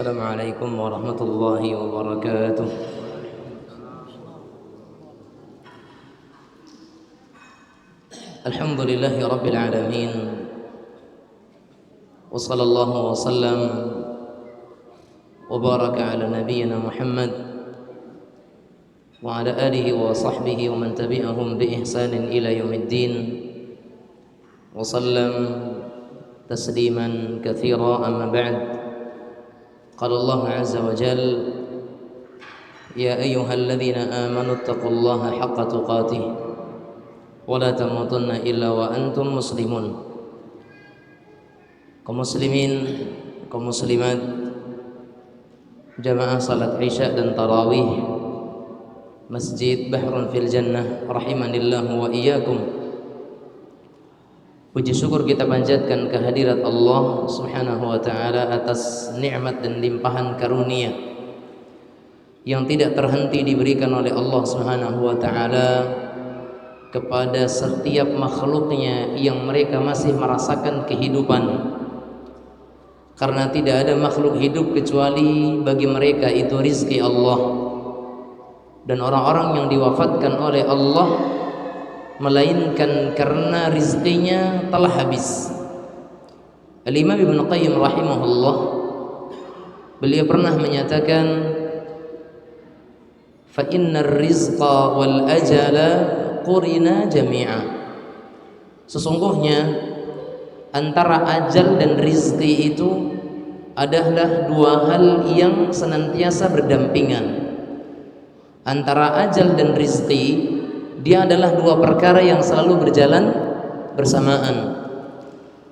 السلام عليكم ورحمة الله وبركاته. الحمد لله رب العالمين، وصلى الله وسلم وبارك على نبينا محمد وعلى آله وصحبه ومن تبعهم بإحسان إلى يوم الدين وسلم تسليما كثيرا. أما بعد، قال الله عز وجل: يا أيها الذين آمنوا اتقوا الله حق تقاته ولا تموتن إلا وأنتم مسلمون. Kaum muslimin, kaum muslimat, jamaah salat Isya dan tarawih Masjid Bahrun fil Jannah rahimanillahu wa iyyakum. Puji syukur kita panjatkan kehadirat Allah Subhanahu wa taala atas nikmat dan limpahan karunia yang tidak terhenti diberikan oleh Allah Subhanahu wa taala kepada setiap makhluknya yang mereka masih merasakan kehidupan. Karena tidak ada makhluk hidup kecuali bagi mereka itu rizki Allah. Dan orang-orang yang diwafatkan oleh Allah melainkan karena rizkinya telah habis. Al-Imam Ibn Qayyim rahimahullah, beliau pernah menyatakan, fa innar rizqa wal ajala qurina jami'a. Sesungguhnya antara ajal dan rizki itu adalah dua hal yang senantiasa berdampingan. Antara ajal dan rizki, dia adalah dua perkara yang selalu berjalan bersamaan.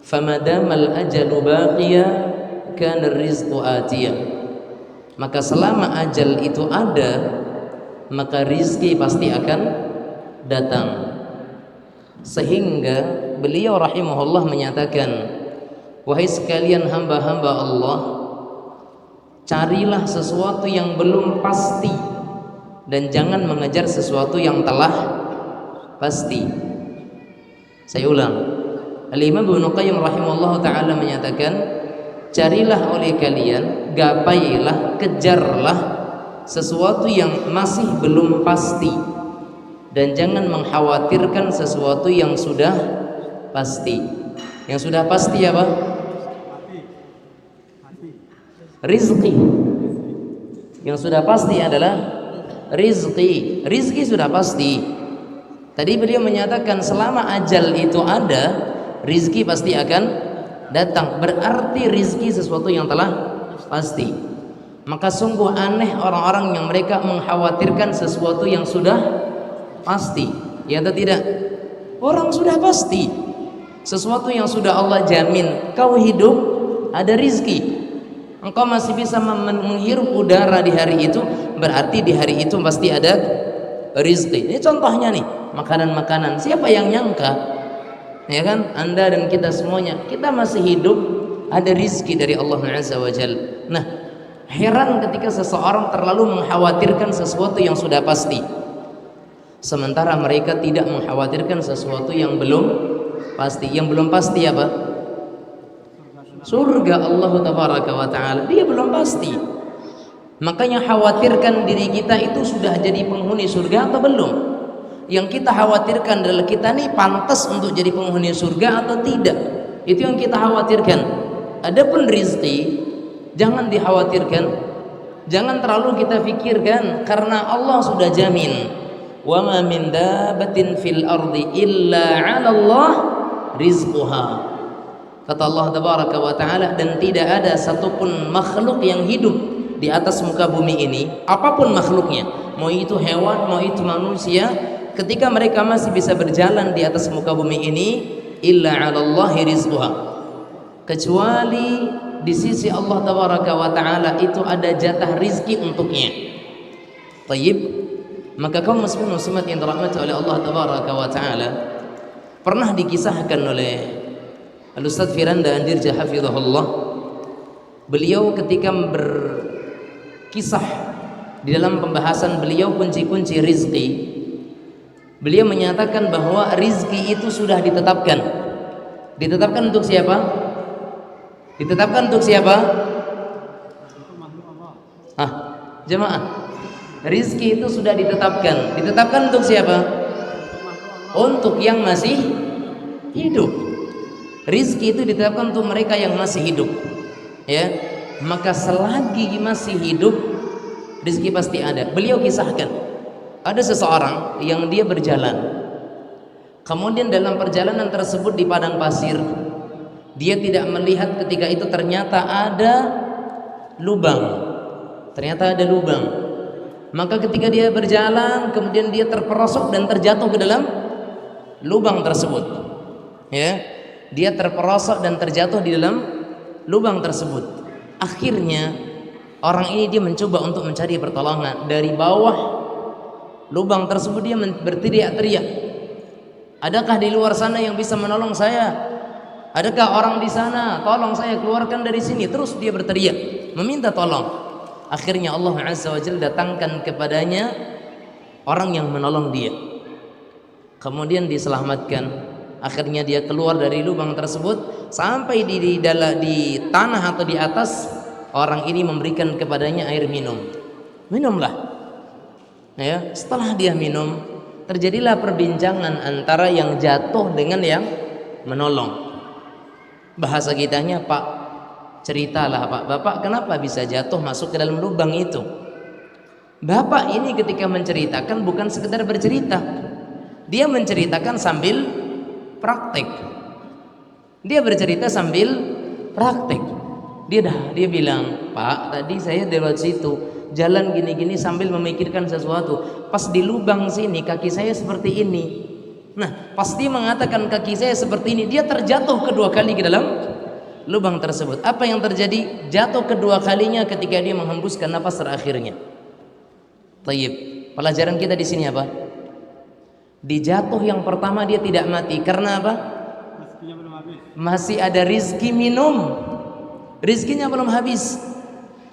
Famadamal ajalu baqiya kana rizqu atiya. Maka selama ajal itu ada, maka rizki pasti akan datang. Sehingga beliau rahimahullah menyatakan, wahai sekalian hamba-hamba Allah, carilah sesuatu yang belum pasti dan jangan mengejar sesuatu yang telah pasti. Saya ulang, Al-Imam Ibnu Qayyim rahimahullah ta'ala menyatakan, carilah oleh kalian, gapailah, kejarlah sesuatu yang masih belum pasti dan jangan mengkhawatirkan sesuatu yang sudah pasti. Yang sudah pasti apa? Rizki. Yang sudah pasti adalah rizki. Rizki sudah pasti. Tadi beliau menyatakan selama ajal itu ada, rizki pasti akan datang. Berarti rizki sesuatu yang telah pasti. Maka sungguh aneh orang-orang yang mereka mengkhawatirkan sesuatu yang sudah pasti. Ya atau tidak? Orang sudah pasti, sesuatu yang sudah Allah jamin, kau hidup ada rizki, engkau masih bisa menghirup udara di hari itu, berarti di hari itu pasti ada rizki. Ini contohnya nih, makanan-makanan. Siapa yang nyangka, ya kan, Anda dan kita semuanya, kita masih hidup ada rizki dari Allah Azza wa Jal. Nah, heran ketika seseorang terlalu mengkhawatirkan sesuatu yang sudah pasti, sementara mereka tidak mengkhawatirkan sesuatu yang belum pasti. Yang belum pasti apa? Surga Allah tabaraka wa ta'ala, dia belum pasti. Makanya khawatirkan diri kita itu sudah jadi penghuni surga atau belum. Yang kita khawatirkan adalah kita nih pantas untuk jadi penghuni surga atau tidak. Itu yang kita khawatirkan. Adapun rizki jangan dikhawatirkan, jangan terlalu kita pikirkan, karena Allah sudah jamin, wa ma min dabatin fil ardi illa 'ala Allah rizquha. Kata Allah tabaraka wa taala, dan tidak ada satupun makhluk yang hidup di atas muka bumi ini, apapun makhluknya, mau itu hewan, mau itu manusia, ketika mereka masih bisa berjalan di atas muka bumi ini, illa 'ala Allah rizquha, kecuali di sisi Allah tabaraka wa taala itu ada jatah rizki untuknya. Tayyib. Maka kaum muslimin muslimat yang dirahmati oleh Allah tabaraka wa taala, pernah dikisahkan oleh Al-Ustaz Firanda Andirja hafizahullah, beliau ketika berkisah di dalam pembahasan beliau kunci-kunci rizki, beliau menyatakan bahwa rizki itu sudah ditetapkan. Ditetapkan untuk siapa? Ditetapkan untuk siapa? Ah, jemaah, rizki itu sudah ditetapkan. Ditetapkan untuk siapa? Untuk yang masih hidup. Rizki itu ditetapkan untuk mereka yang masih hidup. Ya, maka selagi masih hidup, rizki pasti ada. Beliau kisahkan, ada seseorang yang dia berjalan. Kemudian dalam perjalanan tersebut di padang pasir, dia tidak melihat ketika itu ternyata ada lubang. Ternyata ada lubang. Maka ketika dia berjalan, kemudian dia terperosok dan terjatuh ke dalam lubang tersebut. Ya, dia terperosok dan terjatuh di dalam lubang tersebut. Akhirnya orang ini dia mencoba untuk mencari pertolongan dari bawah lubang tersebut. Dia berteriak-teriak, adakah di luar sana yang bisa menolong saya? Adakah orang di sana? Tolong saya, keluarkan dari sini. Terus dia berteriak meminta tolong. Akhirnya Allah Azza wa Jalla datangkan kepadanya orang yang menolong dia. Kemudian diselamatkan. Akhirnya dia keluar dari lubang tersebut sampai di tanah atau di atas. Orang ini memberikan kepadanya air minum. Minumlah. Ya, setelah dia minum, terjadilah perbincangan antara yang jatuh dengan yang menolong. Bahasa kitanya, Pak, ceritalah Pak, Bapak kenapa bisa jatuh masuk ke dalam lubang itu? Bapak ini ketika menceritakan bukan sekedar bercerita, dia menceritakan sambil praktek. Dia bercerita sambil praktek. Dia bilang, Pak, tadi saya lewat situ, jalan gini-gini sambil memikirkan sesuatu. Pas di lubang sini kaki saya seperti ini. Nah, pas dia mengatakan kaki saya seperti ini, dia terjatuh kedua kali ke dalam lubang tersebut. Apa yang terjadi? Jatuh kedua kalinya ketika dia menghembuskan nafas terakhirnya. Tayyib. Pelajaran kita di sini apa? Di jatuh yang pertama dia tidak mati karena apa? Masih ada rizki minum. Rizkinya belum habis.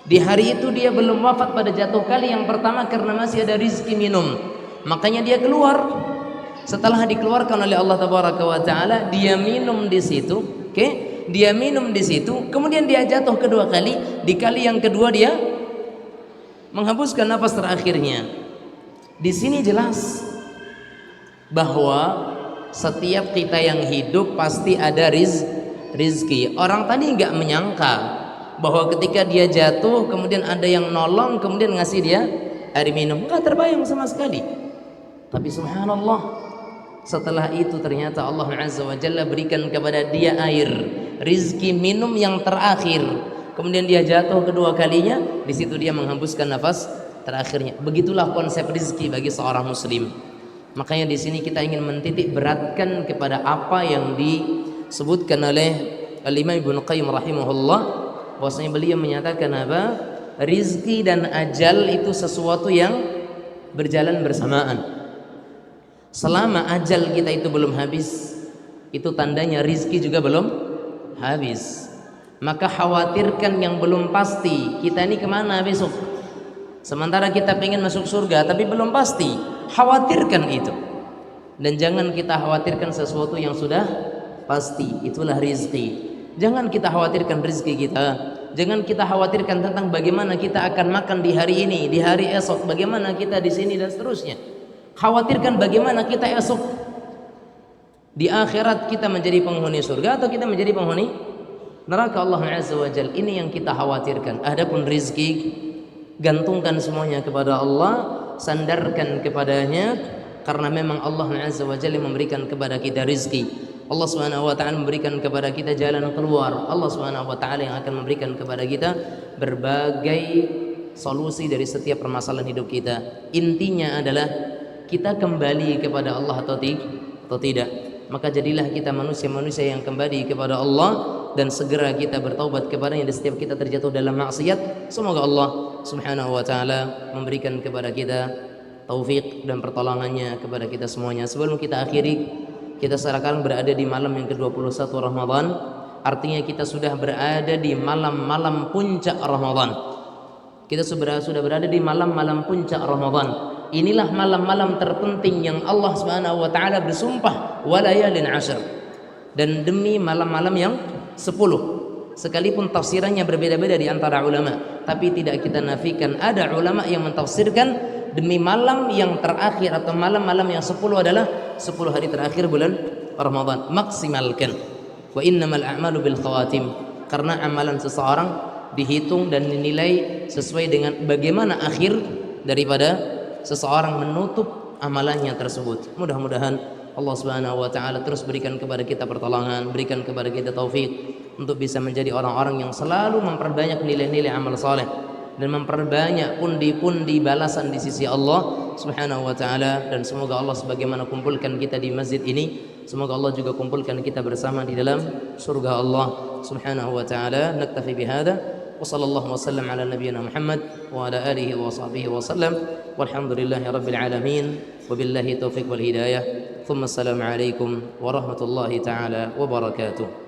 Di hari itu dia belum wafat pada jatuh kali yang pertama karena masih ada rizki minum. Makanya dia keluar. Setelah dikeluarkan oleh Allah Tabaraka wa Ta'ala, dia minum di situ. Oke? Dia minum di situ, kemudian dia jatuh kedua kali. Di kali yang kedua dia menghembuskan nafas terakhirnya. Di sini jelas bahwa setiap kita yang hidup pasti ada rizki. Orang tadi nggak menyangka bahwa ketika dia jatuh kemudian ada yang nolong, kemudian ngasih dia air minum. Nggak terbayang sama sekali. Tapi subhanallah, setelah itu ternyata Allah Azza wa Jalla berikan kepada dia air, rizki minum yang terakhir. Kemudian dia jatuh kedua kalinya, di situ dia menghembuskan nafas terakhirnya. Begitulah konsep rizki bagi seorang muslim. Makanya di sini kita ingin mentitik beratkan kepada apa yang disebutkan oleh Al-Imam Ibnu Qayyim rahimahullah, bahwasanya beliau menyatakan apa? Rizki dan ajal itu sesuatu yang berjalan bersamaan. Selama ajal kita itu belum habis, itu tandanya rizki juga belum habis. Maka khawatirkan yang belum pasti, kita ini kemana besok. Sementara kita pengen masuk surga tapi belum pasti, khawatirkan itu. Dan jangan kita khawatirkan sesuatu yang sudah pasti, itulah rizki. Jangan kita khawatirkan rizki kita. Jangan kita khawatirkan tentang bagaimana kita akan makan di hari ini, di hari esok, bagaimana kita di sini dan seterusnya. Khawatirkan bagaimana kita esok di akhirat, kita menjadi penghuni surga atau kita menjadi penghuni neraka Allah Azza wa Jalla. Ini yang kita khawatirkan. Adapun rizki, gantungkan semuanya kepada Allah, sandarkan kepadanya, karena memang Allah Azza wa Jalla memberikan kepada kita rizki. Allah Subhanahu wa Ta'ala memberikan kepada kita jalan keluar. Allah Subhanahu wa Ta'ala yang akan memberikan kepada kita berbagai solusi dari setiap permasalahan hidup kita. Intinya adalah kita kembali kepada Allah atau tidak. Maka jadilah kita manusia-manusia yang kembali kepada Allah, dan segera kita bertaubat kepadanya di setiap kita terjatuh dalam maksiat. Semoga Allah Subhanahu wa Ta'ala memberikan kepada kita taufik dan pertolongannya kepada kita semuanya. Sebelum kita akhiri, kita sekarang berada di malam yang ke-21 Ramadan. Artinya kita sudah berada di malam-malam puncak Ramadan. Kita sudah berada di malam-malam puncak Ramadan. Inilah malam-malam terpenting yang Allah Subhanahu wa Ta'ala bersumpah walayalin ashr, dan demi malam-malam yang 10. Sekalipun tafsirannya berbeda-beda di antara ulama. tapi tidak kita nafikan. Ada ulama yang mentafsirkan demi malam yang terakhir atau malam-malam yang 10 adalah 10 hari terakhir bulan Ramadan. Maksimalkan. Wa innamal a'malu bil khawatim. Karena amalan seseorang dihitung dan dinilai sesuai dengan bagaimana akhir daripada seseorang menutup amalannya tersebut. Mudah-mudahan Allah Subhanahu wa taala terus berikan kepada kita pertolongan, berikan kepada kita taufik untuk bisa menjadi orang-orang yang selalu memperbanyak nilai-nilai amal saleh dan memperbanyak pundi-pundi balasan di sisi Allah Subhanahu wa taala. Dan semoga Allah sebagaimana kumpulkan kita di masjid ini, semoga Allah juga kumpulkan kita bersama di dalam surga Allah Subhanahu wa taala. Naktafi bihadza wa sallallahu wasallam ala nabiyyina Muhammad wa ala alihi wa sahbihi wasallam walhamdulillahi rabbil alamin wabillahi taufiq wal hidayah. Thumma assalamu alaikum warahmatullahi taala wabarakatuh.